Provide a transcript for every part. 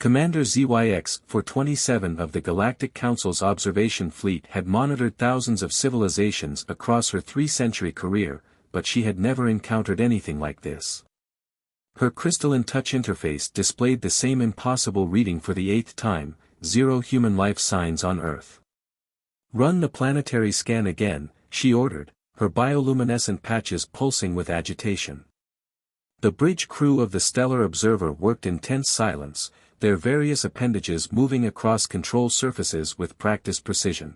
Commander ZYX-427 of the Galactic Council's observation fleet had monitored thousands of civilizations across her 3-century career, but she had never encountered anything like this. Her crystalline touch interface displayed the same impossible reading for the 8th time: 0 human life signs on Earth. "Run the planetary scan again," she ordered, her bioluminescent patches pulsing with agitation. The bridge crew of the Stellar Observer worked in tense silence, their various appendages moving across control surfaces with practiced precision.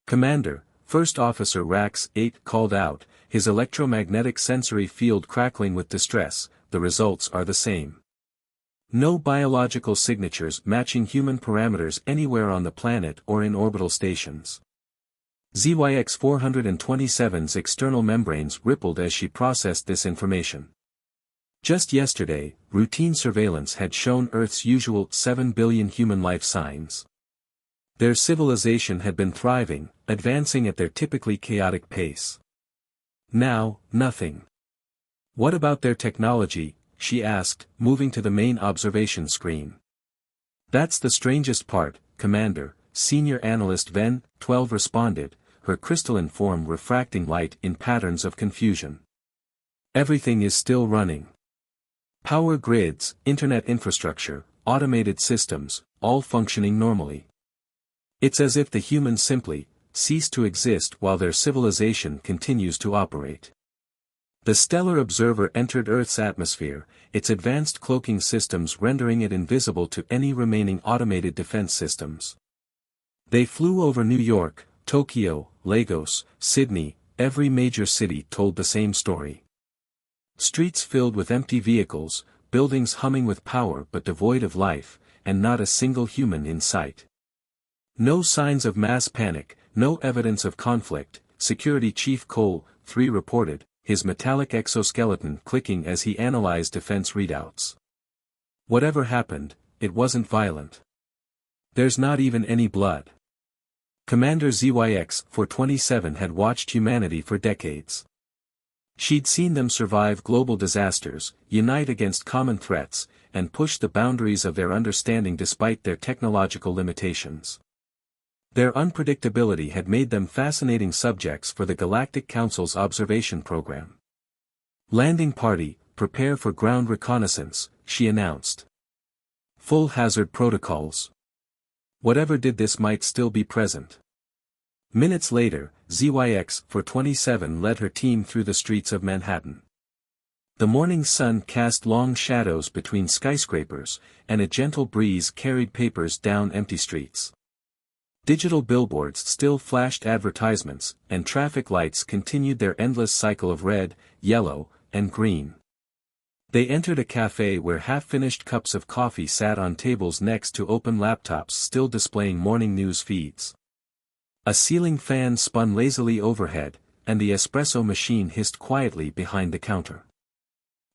"Commander," First Officer Rax 8 called out, his electromagnetic sensory field crackling with distress, "the results are the same. No biological signatures matching human parameters anywhere on the planet or in orbital stations." ZYX-427's external membranes rippled as she processed this information. Just yesterday, routine surveillance had shown Earth's usual 7 billion human life signs. Their civilization had been thriving, advancing at their typically chaotic pace. Now, nothing. "What about their technology?" she asked, moving to the main observation screen. "That's the strangest part, Commander," Senior Analyst Ven 12 responded, her crystalline form refracting light in patterns of confusion. "Everything is still running. Power grids, internet infrastructure, automated systems, all functioning normally. It's as if the humans simply cease to exist while their civilization continues to operate." The Stellar Observer entered Earth's atmosphere, its advanced cloaking systems rendering it invisible to any remaining automated defense systems. They flew over New York, Tokyo, Lagos, Sydney. Every major city told the same story. Streets filled with empty vehicles, buildings humming with power but devoid of life, and not a single human in sight. "No signs of mass panic, no evidence of conflict," Security Chief Cole 3 reported, his metallic exoskeleton clicking as he analyzed defense readouts. "Whatever happened, it wasn't violent. There's not even any blood." Commander ZYX-427 had watched humanity for decades. She'd seen them survive global disasters, unite against common threats, and push the boundaries of their understanding despite their technological limitations. Their unpredictability had made them fascinating subjects for the Galactic Council's observation program. "Landing party, prepare for ground reconnaissance," she announced. "Full hazard protocols. Whatever did this might still be present." Minutes later, ZYX-427 led her team through the streets of Manhattan. The morning sun cast long shadows between skyscrapers, and a gentle breeze carried papers down empty streets. Digital billboards still flashed advertisements, and traffic lights continued their endless cycle of red, yellow, and green. They entered a cafe where half-finished cups of coffee sat on tables next to open laptops still displaying morning news feeds. A ceiling fan spun lazily overhead, and the espresso machine hissed quietly behind the counter.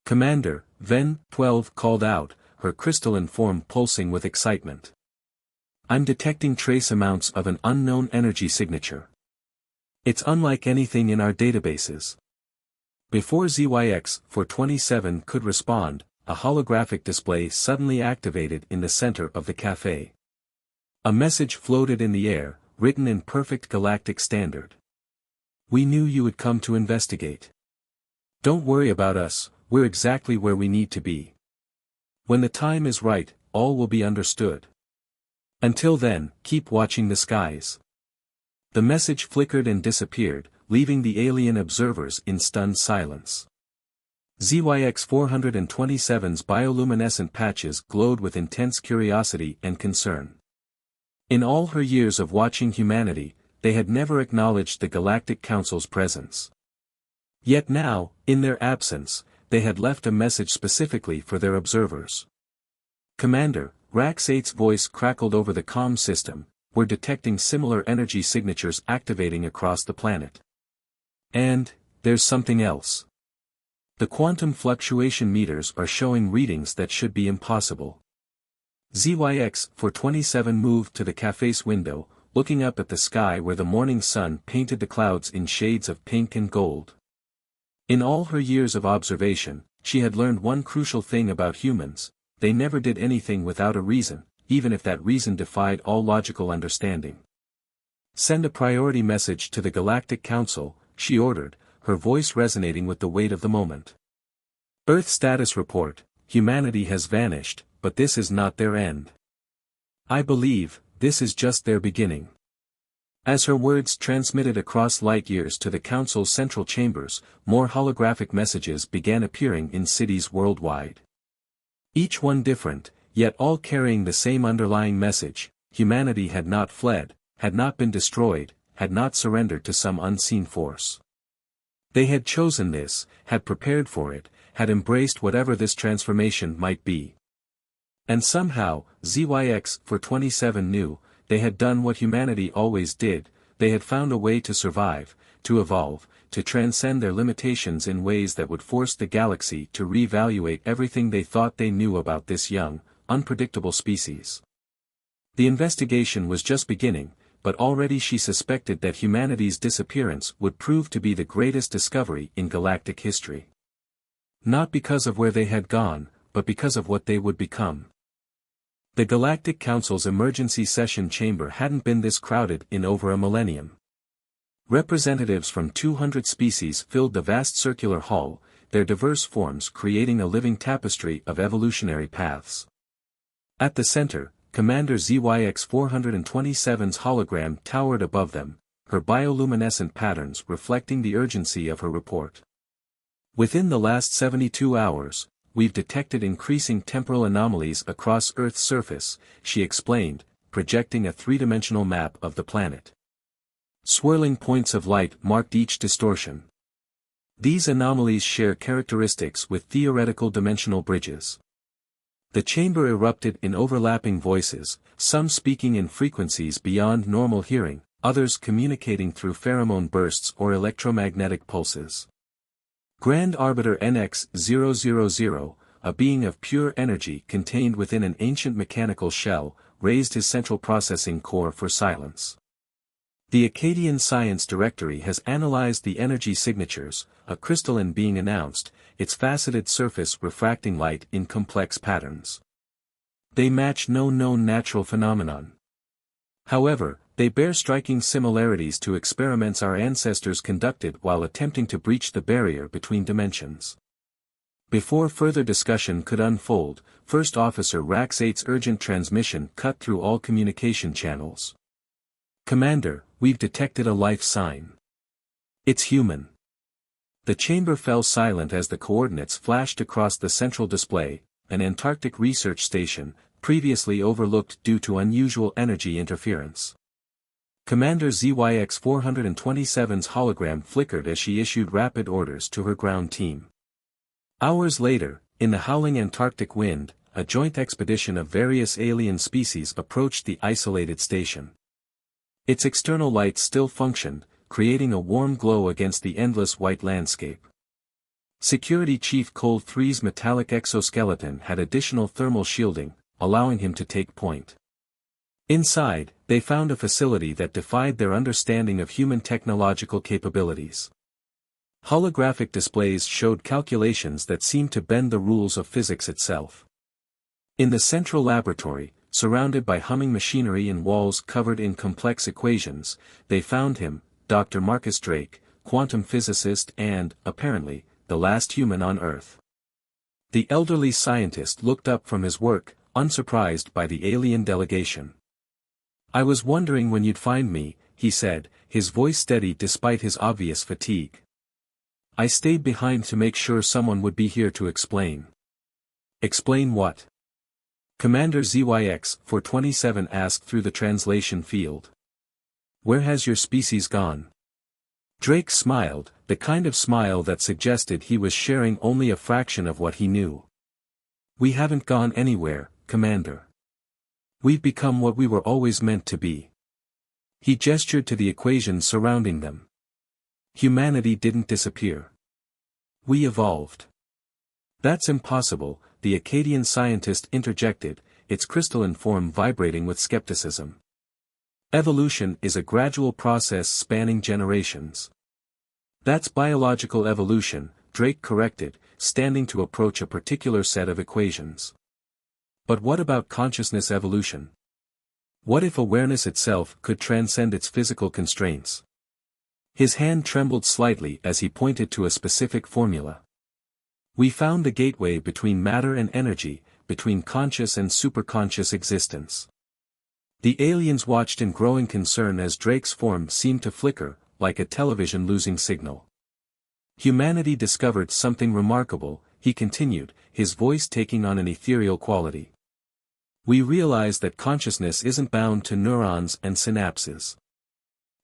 "Commander," Ven 12 called out, her crystalline form pulsing with excitement. "I'm detecting trace amounts of an unknown energy signature. It's unlike anything in our databases." Before ZYX-427 could respond, a holographic display suddenly activated in the center of the cafe. A message floated in the air, written in perfect galactic standard. "We knew you would come to investigate. Don't worry about us, we're exactly where we need to be. When the time is right, all will be understood. Until then, keep watching the skies." The message flickered and disappeared, leaving the alien observers in stunned silence. ZYX-427's bioluminescent patches glowed with intense curiosity and concern. In all her years of watching humanity, they had never acknowledged the Galactic Council's presence. Yet now, in their absence, they had left a message specifically for their observers. "Commander," Rax 8's voice crackled over the comm system, "we're detecting similar energy signatures activating across the planet. And, there's something else. The quantum fluctuation meters are showing readings that should be impossible." ZYX-427 moved to the cafe's window, looking up at the sky where the morning sun painted the clouds in shades of pink and gold. In all her years of observation, she had learned one crucial thing about humans: they never did anything without a reason, even if that reason defied all logical understanding. Send a priority message to the Galactic Council, she ordered, her voice resonating with the weight of the moment. Earth status report: humanity has vanished, but this is not their end. I believe, this is just their beginning. As her words transmitted across light years to the Council's central chambers, more holographic messages began appearing in cities worldwide. Each one different, yet all carrying the same underlying message: humanity had not fled, had not been destroyed, had not surrendered to some unseen force. They had chosen this, had prepared for it, had embraced whatever this transformation might be. And somehow, ZYX-427 knew, they had done what humanity always did: they had found a way to survive, to evolve, to transcend their limitations in ways that would force the galaxy to reevaluate everything they thought they knew about this young, unpredictable species. The investigation was just beginning, but already she suspected that humanity's disappearance would prove to be the greatest discovery in galactic history. Not because of where they had gone, but because of what they would become. The Galactic Council's emergency session chamber hadn't been this crowded in over a millennium. Representatives from 200 species filled the vast circular hall, their diverse forms creating a living tapestry of evolutionary paths. At the center, Commander ZYX-427's hologram towered above them, her bioluminescent patterns reflecting the urgency of her report. Within the last 72 hours, we've detected increasing temporal anomalies across Earth's surface, she explained, projecting a three-dimensional map of the planet. Swirling points of light marked each distortion. These anomalies share characteristics with theoretical dimensional bridges. The chamber erupted in overlapping voices, some speaking in frequencies beyond normal hearing, others communicating through pheromone bursts or electromagnetic pulses. Grand Arbiter NX-000, a being of pure energy contained within an ancient mechanical shell, raised his central processing core for silence. The Akkadian Science Directory has analyzed the energy signatures, a crystalline being announced, its faceted surface refracting light in complex patterns. They match no known natural phenomenon. However, they bear striking similarities to experiments our ancestors conducted while attempting to breach the barrier between dimensions. Before further discussion could unfold, First Officer Rax 8's urgent transmission cut through all communication channels. Commander, we've detected a life sign. It's human. The chamber fell silent as the coordinates flashed across the central display, an Antarctic research station, previously overlooked due to unusual energy interference. Commander ZYX-427's hologram flickered as she issued rapid orders to her ground team. Hours later, in the howling Antarctic wind, a joint expedition of various alien species approached the isolated station. Its external lights still functioned, creating a warm glow against the endless white landscape. Security Chief Cole 3's metallic exoskeleton had additional thermal shielding, allowing him to take point. Inside, they found a facility that defied their understanding of human technological capabilities. Holographic displays showed calculations that seemed to bend the rules of physics itself. In the central laboratory, surrounded by humming machinery and walls covered in complex equations, they found him, Dr. Marcus Drake, quantum physicist and, apparently, the last human on Earth. The elderly scientist looked up from his work, unsurprised by the alien delegation. "I was wondering when you'd find me," he said, his voice steady despite his obvious fatigue. "I stayed behind to make sure someone would be here to explain." "Explain what?" Commander ZYX-427 asked through the translation field. "Where has your species gone?" Drake smiled, the kind of smile that suggested he was sharing only a fraction of what he knew. "We haven't gone anywhere, Commander. We've become what we were always meant to be." He gestured to the equations surrounding them. "Humanity didn't disappear. We evolved." "That's impossible," the Akkadian scientist interjected, its crystalline form vibrating with skepticism. "Evolution is a gradual process spanning generations." "That's biological evolution," Drake corrected, standing to approach a particular set of equations. But what about consciousness evolution? What if awareness itself could transcend its physical constraints? His hand trembled slightly as he pointed to a specific formula. We found the gateway between matter and energy, between conscious and superconscious existence. The aliens watched in growing concern as Drake's form seemed to flicker, like a television losing signal. Humanity discovered something remarkable, he continued, his voice taking on an ethereal quality. We realize that consciousness isn't bound to neurons and synapses.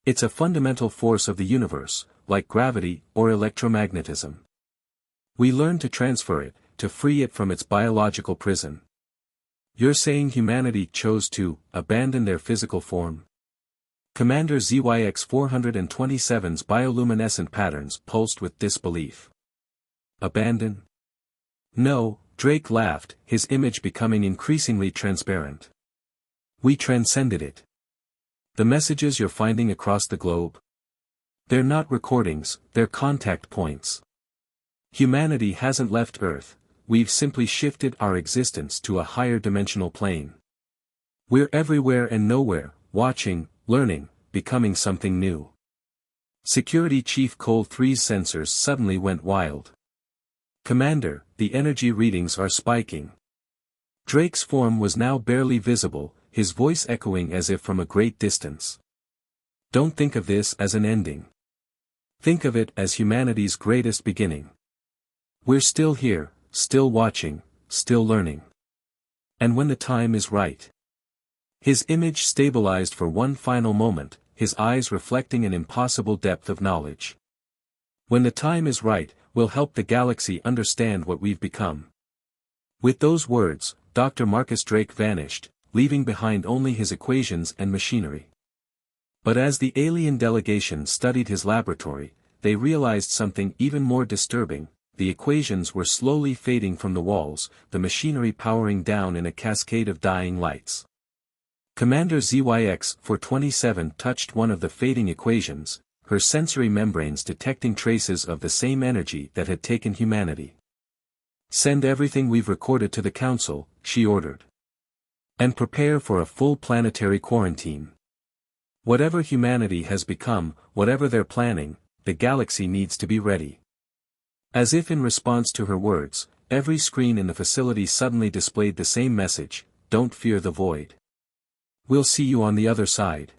It's a fundamental force of the universe, like gravity or electromagnetism. We learn to transfer it, to free it from its biological prison. You're saying humanity chose to abandon their physical form? Commander ZYX 427's bioluminescent patterns pulsed with disbelief. Abandon? No, Drake laughed, his image becoming increasingly transparent. We transcended it. The messages you're finding across the globe? They're not recordings, they're contact points. Humanity hasn't left Earth, we've simply shifted our existence to a higher dimensional plane. We're everywhere and nowhere, watching, learning, becoming something new. Security Chief Cole 3's sensors suddenly went wild. Commander, the energy readings are spiking. Drake's form was now barely visible, his voice echoing as if from a great distance. Don't think of this as an ending. Think of it as humanity's greatest beginning. We're still here, still watching, still learning. And when the time is right. His image stabilized for one final moment, his eyes reflecting an impossible depth of knowledge. When the time is right, we'll help the galaxy understand what we've become. With those words, Dr. Marcus Drake vanished, leaving behind only his equations and machinery. But as the alien delegation studied his laboratory, they realized something even more disturbing. The equations were slowly fading from the walls, the machinery powering down in a cascade of dying lights. Commander ZYX 427 touched one of the fading equations, her sensory membranes detecting traces of the same energy that had taken humanity. Send everything we've recorded to the Council, she ordered. And prepare for a full planetary quarantine. Whatever humanity has become, whatever they're planning, the galaxy needs to be ready. As if in response to her words, every screen in the facility suddenly displayed the same message: don't fear the void. We'll see you on the other side.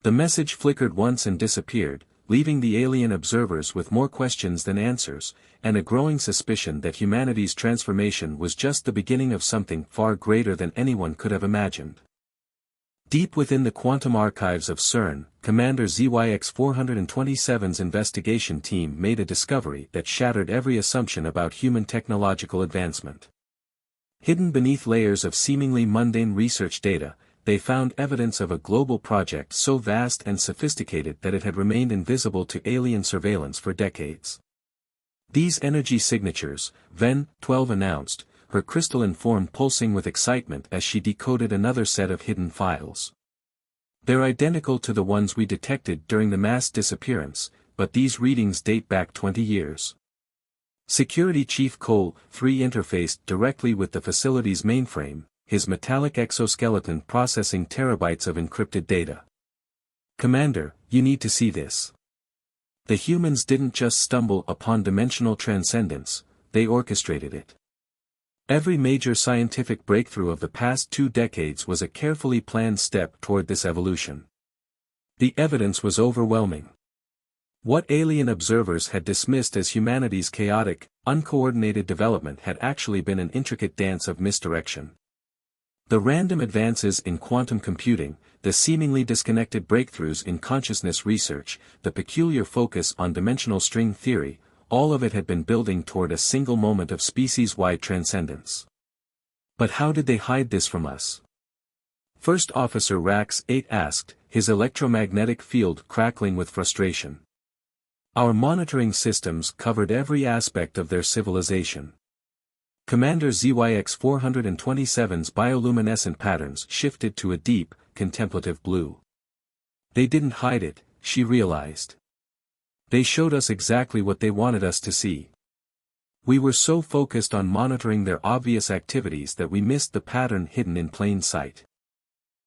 The message flickered once and disappeared, leaving the alien observers with more questions than answers, and a growing suspicion that humanity's transformation was just the beginning of something far greater than anyone could have imagined. Deep within the quantum archives of CERN, Commander ZYX 427's investigation team made a discovery that shattered every assumption about human technological advancement. Hidden beneath layers of seemingly mundane research data, they found evidence of a global project so vast and sophisticated that it had remained invisible to alien surveillance for decades. These energy signatures, Ven 12 announced, her crystalline form pulsing with excitement as she decoded another set of hidden files. They're identical to the ones we detected during the mass disappearance, but these readings date back 20 years. Security Chief Cole 3 interfaced directly with the facility's mainframe, his metallic exoskeleton processing terabytes of encrypted data. Commander, you need to see this. The humans didn't just stumble upon dimensional transcendence, they orchestrated it. Every major scientific breakthrough of the past 2 decades was a carefully planned step toward this evolution. The evidence was overwhelming. What alien observers had dismissed as humanity's chaotic, uncoordinated development had actually been an intricate dance of misdirection. The random advances in quantum computing, the seemingly disconnected breakthroughs in consciousness research, the peculiar focus on dimensional string theory, all of it had been building toward a single moment of species-wide transcendence. But how did they hide this from us? First Officer Rax 8 asked, his electromagnetic field crackling with frustration. Our monitoring systems covered every aspect of their civilization. Commander ZYX 427's bioluminescent patterns shifted to a deep, contemplative blue. They didn't hide it, she realized. They showed us exactly what they wanted us to see. We were so focused on monitoring their obvious activities that we missed the pattern hidden in plain sight.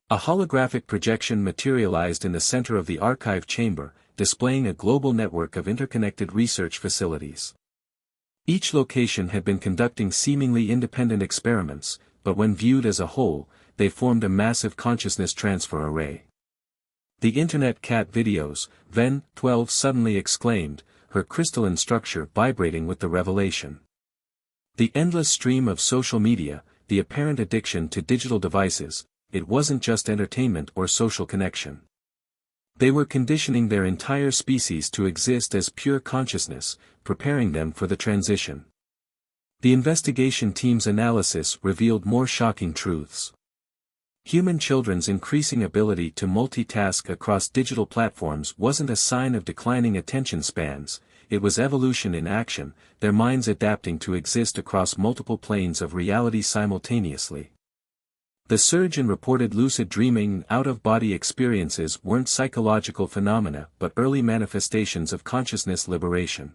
A holographic projection materialized in the center of the archive chamber, displaying a global network of interconnected research facilities. Each location had been conducting seemingly independent experiments, but when viewed as a whole, they formed a massive consciousness transfer array. The Internet Cat videos, Ven 12 suddenly exclaimed, her crystalline structure vibrating with the revelation. The endless stream of social media, the apparent addiction to digital devices, it wasn't just entertainment or social connection. They were conditioning their entire species to exist as pure consciousness, preparing them for the transition. The investigation team's analysis revealed more shocking truths. Human children's increasing ability to multitask across digital platforms wasn't a sign of declining attention spans, it was evolution in action, their minds adapting to exist across multiple planes of reality simultaneously. The surge in reported lucid dreaming and out-of-body experiences weren't psychological phenomena but early manifestations of consciousness liberation.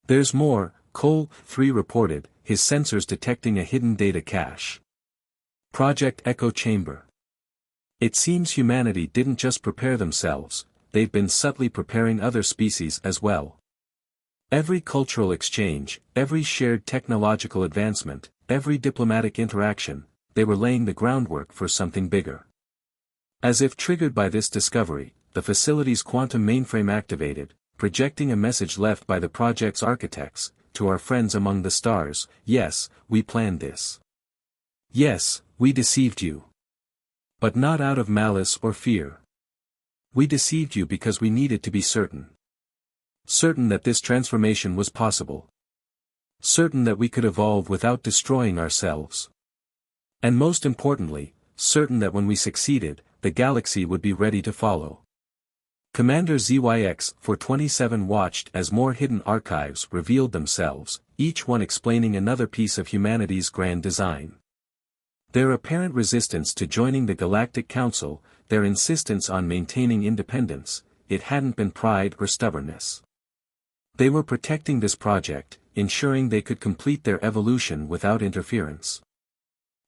There's more, Cole 3 reported, his sensors detecting a hidden data cache. Project Echo Chamber. It seems humanity didn't just prepare themselves, they've been subtly preparing other species as well. Every cultural exchange, every shared technological advancement, every diplomatic interaction, they were laying the groundwork for something bigger. As if triggered by this discovery, the facility's quantum mainframe activated, projecting a message left by the project's architects, to our friends among the stars, yes, we planned this. Yes, we deceived you. But not out of malice or fear. We deceived you because we needed to be certain. Certain that this transformation was possible. Certain that we could evolve without destroying ourselves. And most importantly, certain that when we succeeded, the galaxy would be ready to follow. Commander ZYX-427 watched as more hidden archives revealed themselves, each one explaining another piece of humanity's grand design. Their apparent resistance to joining the Galactic Council, their insistence on maintaining independence, it hadn't been pride or stubbornness. They were protecting this project, ensuring they could complete their evolution without interference.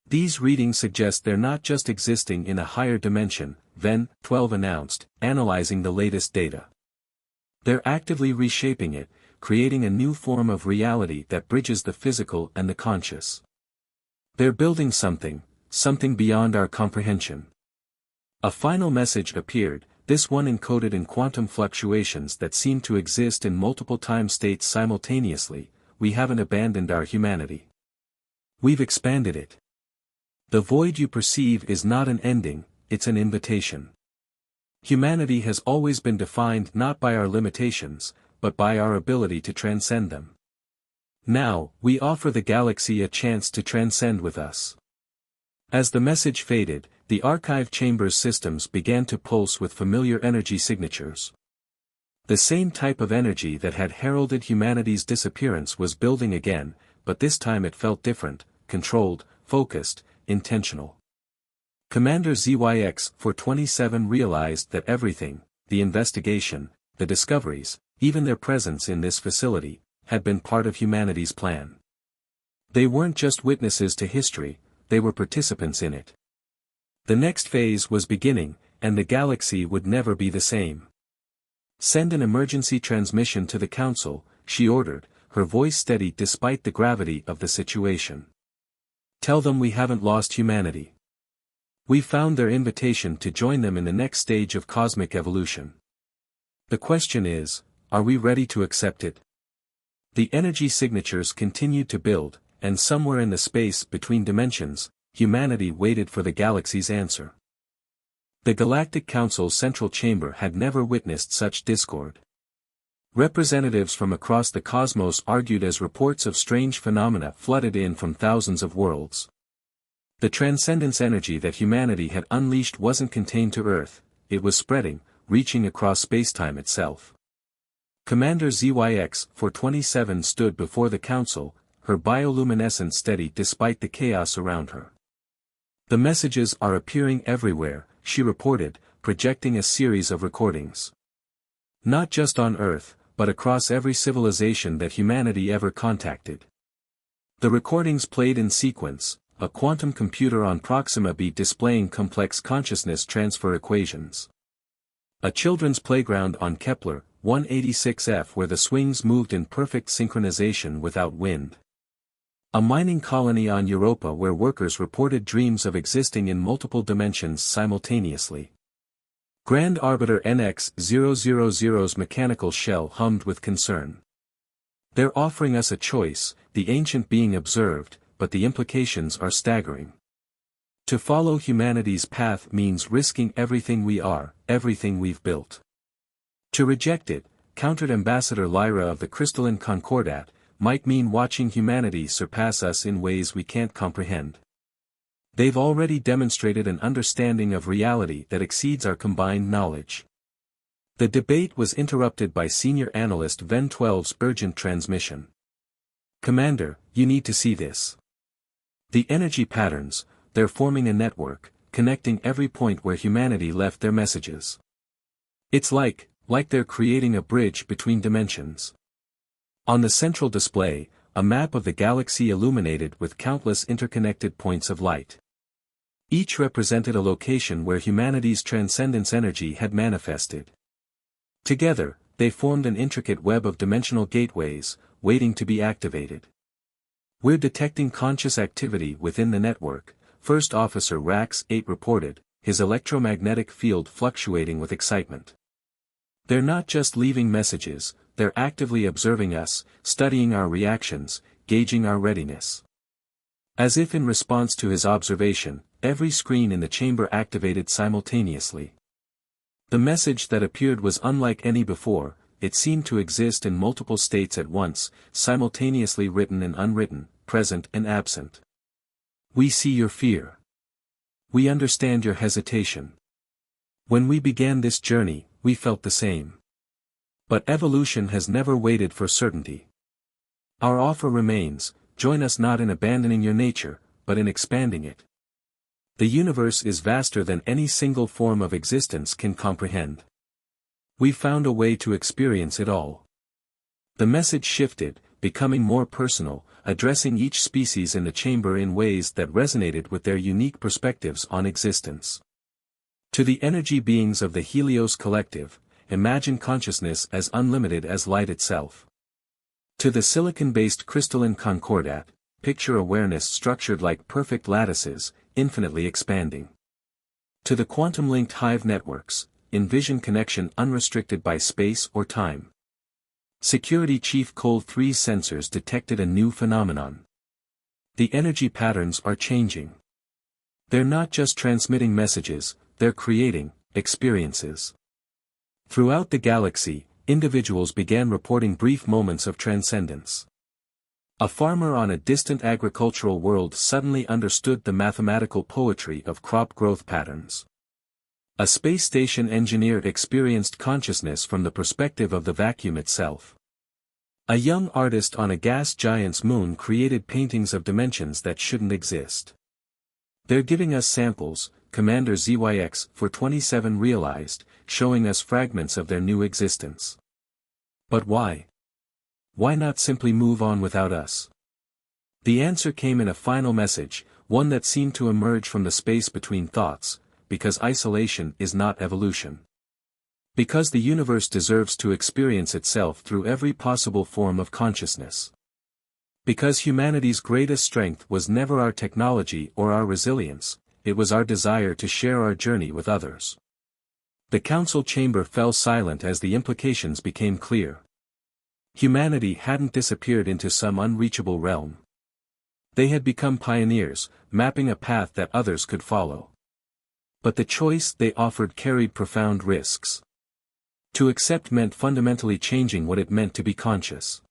These readings suggest they're not just existing in a higher dimension, Ven 12 announced, analyzing the latest data. They're actively reshaping it, creating a new form of reality that bridges the physical and the conscious. They're building something beyond our comprehension. A final message appeared, this one encoded in quantum fluctuations that seem to exist in multiple time states simultaneously. We haven't abandoned our humanity. We've expanded it. The void you perceive is not an ending, it's an invitation. Humanity has always been defined not by our limitations, but by our ability to transcend them. Now, we offer the galaxy a chance to transcend with us. As the message faded, the archive chamber's systems began to pulse with familiar energy signatures. The same type of energy that had heralded humanity's disappearance was building again, but this time it felt different, controlled, focused, intentional. Commander ZYX-427 realized that everything, the investigation, the discoveries, even their presence in this facility, had been part of humanity's plan. They weren't just witnesses to history, they were participants in it. The next phase was beginning, and the galaxy would never be the same. Send an emergency transmission to the Council, she ordered, her voice steady despite the gravity of the situation. Tell them we haven't lost humanity. We found their invitation to join them in the next stage of cosmic evolution. The question is, are we ready to accept it? The energy signatures continued to build, and somewhere in the space between dimensions, humanity waited for the galaxy's answer. The Galactic Council's central chamber had never witnessed such discord. Representatives from across the cosmos argued as reports of strange phenomena flooded in from thousands of worlds. The transcendence energy that humanity had unleashed wasn't contained to Earth, it was spreading, reaching across spacetime itself. Commander ZYX-427 stood before the Council, her bioluminescence steady despite the chaos around her. The messages are appearing everywhere, she reported, projecting a series of recordings. Not just on Earth, but across every civilization that humanity ever contacted. The recordings played in sequence, a quantum computer on Proxima B displaying complex consciousness transfer equations. A children's playground on Kepler 186f where the swings moved in perfect synchronization without wind. A mining colony on Europa where workers reported dreams of existing in multiple dimensions simultaneously. Grand Arbiter NX-000's mechanical shell hummed with concern. They're offering us a choice, the ancient being observed, but the implications are staggering. To follow humanity's path means risking everything we are, everything we've built. To reject it, countered Ambassador Lyra of the Crystalline Concordat, might mean watching humanity surpass us in ways we can't comprehend. They've already demonstrated an understanding of reality that exceeds our combined knowledge. The debate was interrupted by Senior Analyst Ven 12's urgent transmission. Commander, you need to see this. The energy patterns, they're forming a network, connecting every point where humanity left their messages. It's like they're creating a bridge between dimensions. On the central display, a map of the galaxy illuminated with countless interconnected points of light. Each represented a location where humanity's transcendence energy had manifested. Together, they formed an intricate web of dimensional gateways, waiting to be activated. We're detecting conscious activity within the network, First Officer Rax 8 reported, his electromagnetic field fluctuating with excitement. They're not just leaving messages, they're actively observing us, studying our reactions, gauging our readiness. As if in response to his observation, every screen in the chamber activated simultaneously. The message that appeared was unlike any before, it seemed to exist in multiple states at once, simultaneously written and unwritten, present and absent. We see your fear. We understand your hesitation. When we began this journey, we felt the same. But evolution has never waited for certainty. Our offer remains, join us not in abandoning your nature, but in expanding it. The universe is vaster than any single form of existence can comprehend. We've found a way to experience it all. The message shifted, becoming more personal, addressing each species in the chamber in ways that resonated with their unique perspectives on existence. To the energy beings of the Helios Collective, imagine consciousness as unlimited as light itself. To the silicon-based Crystalline Concordat, picture awareness structured like perfect lattices, infinitely expanding. To the quantum-linked hive networks, envision connection unrestricted by space or time. Security Chief Cole 3's sensors detected a new phenomenon. The energy patterns are changing. They're not just transmitting messages, they're creating experiences. Throughout the galaxy, individuals began reporting brief moments of transcendence. A farmer on a distant agricultural world suddenly understood the mathematical poetry of crop growth patterns. A space station engineer experienced consciousness from the perspective of the vacuum itself. A young artist on a gas giant's moon created paintings of dimensions that shouldn't exist. They're giving us samples, Commander ZYX-427 realized, showing us fragments of their new existence. But why? Why not simply move on without us? The answer came in a final message, one that seemed to emerge from the space between thoughts, because isolation is not evolution. Because the universe deserves to experience itself through every possible form of consciousness. Because humanity's greatest strength was never our technology or our resilience, it was our desire to share our journey with others. The council chamber fell silent as the implications became clear. Humanity hadn't disappeared into some unreachable realm. They had become pioneers, mapping a path that others could follow. But the choice they offered carried profound risks. To accept meant fundamentally changing what it meant to be conscious.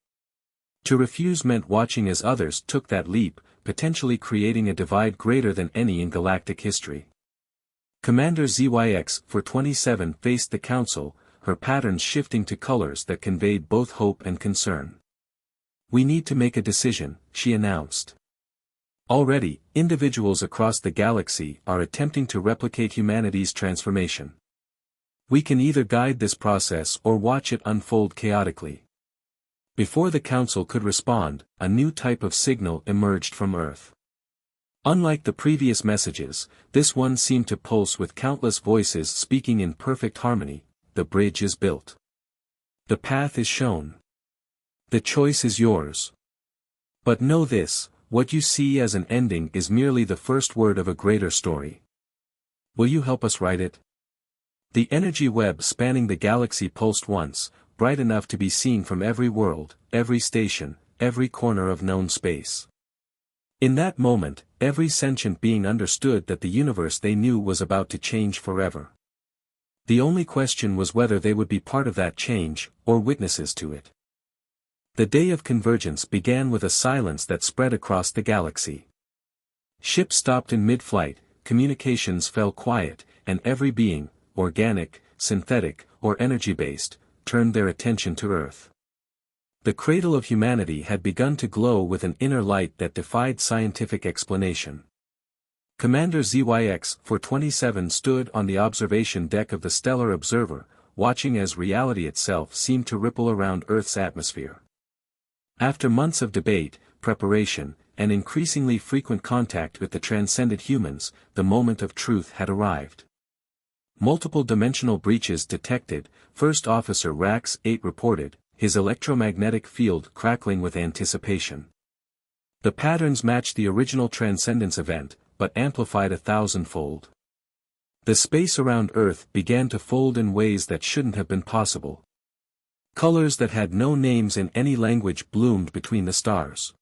To refuse meant watching as others took that leap, potentially creating a divide greater than any in galactic history. Commander ZYX-427 faced the council, her patterns shifting to colors that conveyed both hope and concern. We need to make a decision, she announced. Already, individuals across the galaxy are attempting to replicate humanity's transformation. We can either guide this process or watch it unfold chaotically. Before the Council could respond, a new type of signal emerged from Earth. Unlike the previous messages, this one seemed to pulse with countless voices speaking in perfect harmony. The bridge is built. The path is shown. The choice is yours. But know this, what you see as an ending is merely the first word of a greater story. Will you help us write it? The energy web spanning the galaxy pulsed once, bright enough to be seen from every world, every station, every corner of known space. In that moment, every sentient being understood that the universe they knew was about to change forever. The only question was whether they would be part of that change, or witnesses to it. The day of convergence began with a silence that spread across the galaxy. Ships stopped in mid-flight, communications fell quiet, and every being, organic, synthetic, or energy-based, turned their attention to Earth. The cradle of humanity had begun to glow with an inner light that defied scientific explanation. Commander ZYX-427 stood on the observation deck of the Stellar Observer, watching as reality itself seemed to ripple around Earth's atmosphere. After months of debate, preparation, and increasingly frequent contact with the transcended humans, the moment of truth had arrived. Multiple dimensional breaches detected, First Officer Rax-8 reported, his electromagnetic field crackling with anticipation. The patterns matched the original Transcendence event, but amplified 1,000-fold. The space around Earth began to fold in ways that shouldn't have been possible. Colors that had no names in any language bloomed between the stars.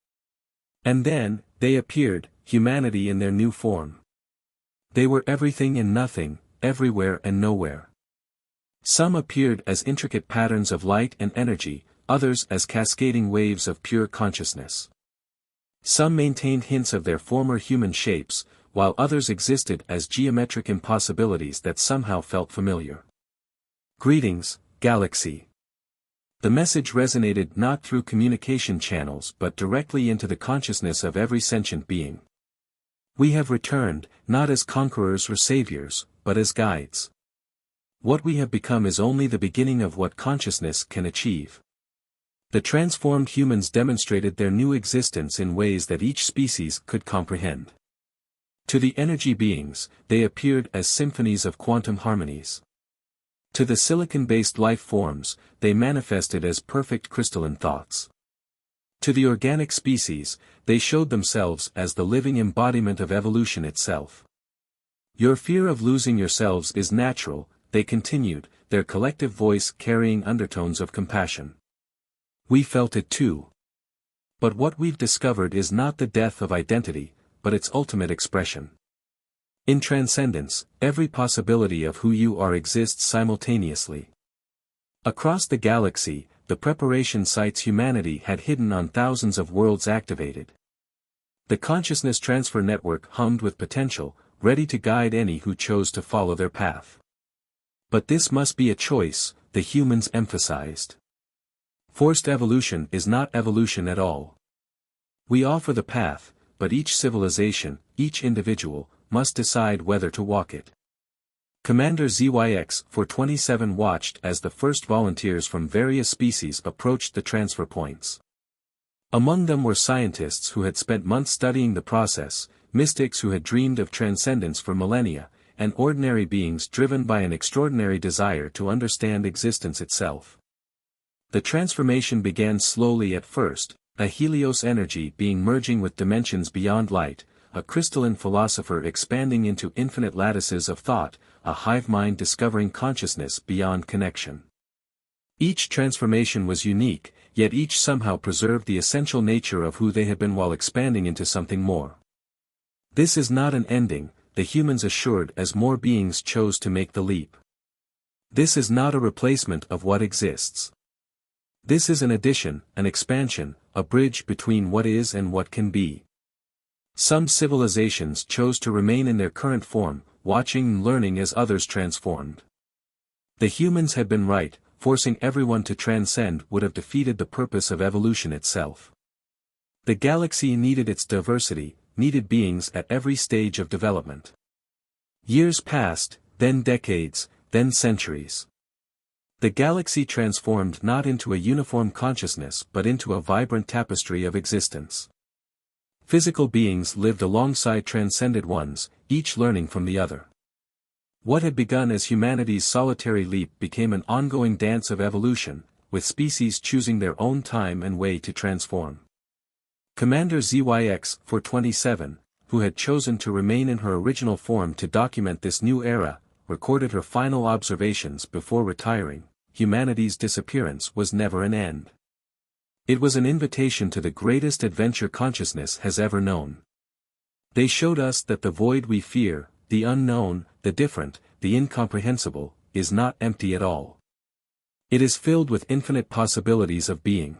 And then, they appeared, humanity in their new form. They were everything and nothing, everywhere and nowhere. Some appeared as intricate patterns of light and energy, others as cascading waves of pure consciousness. Some maintained hints of their former human shapes, while others existed as geometric impossibilities that somehow felt familiar. Greetings, Galaxy. The message resonated not through communication channels but directly into the consciousness of every sentient being. We have returned, not as conquerors or saviors, but as guides. What we have become is only the beginning of what consciousness can achieve. The transformed humans demonstrated their new existence in ways that each species could comprehend. To the energy beings, they appeared as symphonies of quantum harmonies. To the silicon-based life forms, they manifested as perfect crystalline thoughts. To the organic species, they showed themselves as the living embodiment of evolution itself. Your fear of losing yourselves is natural, they continued, their collective voice carrying undertones of compassion. We felt it too. But what we've discovered is not the death of identity, but its ultimate expression. In transcendence, every possibility of who you are exists simultaneously. Across the galaxy, the preparation sites humanity had hidden on thousands of worlds activated. The consciousness transfer network hummed with potential, ready to guide any who chose to follow their path. But this must be a choice, the humans emphasized. Forced evolution is not evolution at all. We offer the path, but each civilization, each individual, must decide whether to walk it. Commander ZYX-427 watched as the first volunteers from various species approached the transfer points. Among them were scientists who had spent months studying the process, mystics who had dreamed of transcendence for millennia, and ordinary beings driven by an extraordinary desire to understand existence itself. The transformation began slowly at first, a Helios energy being merging with dimensions beyond light, a crystalline philosopher expanding into infinite lattices of thought, a hive mind discovering consciousness beyond connection. Each transformation was unique, yet each somehow preserved the essential nature of who they had been while expanding into something more. This is not an ending, the humans assured as more beings chose to make the leap. This is not a replacement of what exists. This is an addition, an expansion, a bridge between what is and what can be. Some civilizations chose to remain in their current form, watching and learning as others transformed. The humans had been right, forcing everyone to transcend would have defeated the purpose of evolution itself. The galaxy needed its diversity, needed beings at every stage of development. Years passed, then decades, then centuries. The galaxy transformed not into a uniform consciousness but into a vibrant tapestry of existence. Physical beings lived alongside transcended ones, each learning from the other. What had begun as humanity's solitary leap became an ongoing dance of evolution, with species choosing their own time and way to transform. Commander ZYX-427, who had chosen to remain in her original form to document this new era, recorded her final observations before retiring. Humanity's disappearance was never an end. It was an invitation to the greatest adventure consciousness has ever known. They showed us that the void we fear, the unknown, the different, the incomprehensible, is not empty at all. It is filled with infinite possibilities of being.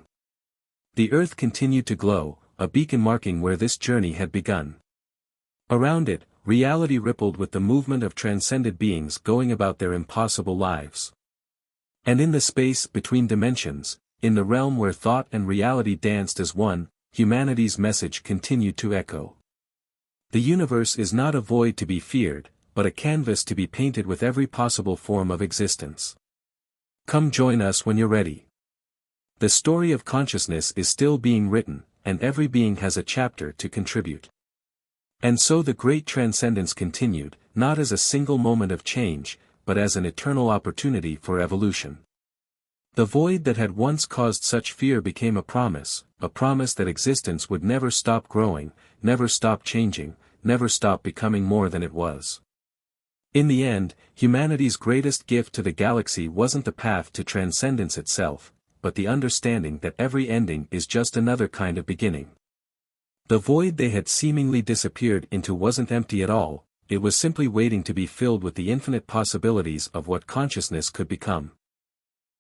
The earth continued to glow, a beacon marking where this journey had begun. Around it, reality rippled with the movement of transcended beings going about their impossible lives. And in the space between dimensions, in the realm where thought and reality danced as one, humanity's message continued to echo. The universe is not a void to be feared, but a canvas to be painted with every possible form of existence. Come join us when you're ready. The story of consciousness is still being written, and every being has a chapter to contribute. And so the great transcendence continued, not as a single moment of change, but as an eternal opportunity for evolution. The void that had once caused such fear became a promise that existence would never stop growing, never stop changing, never stop becoming more than it was. In the end, humanity's greatest gift to the galaxy wasn't the path to transcendence itself, but the understanding that every ending is just another kind of beginning. The void they had seemingly disappeared into wasn't empty at all, it was simply waiting to be filled with the infinite possibilities of what consciousness could become.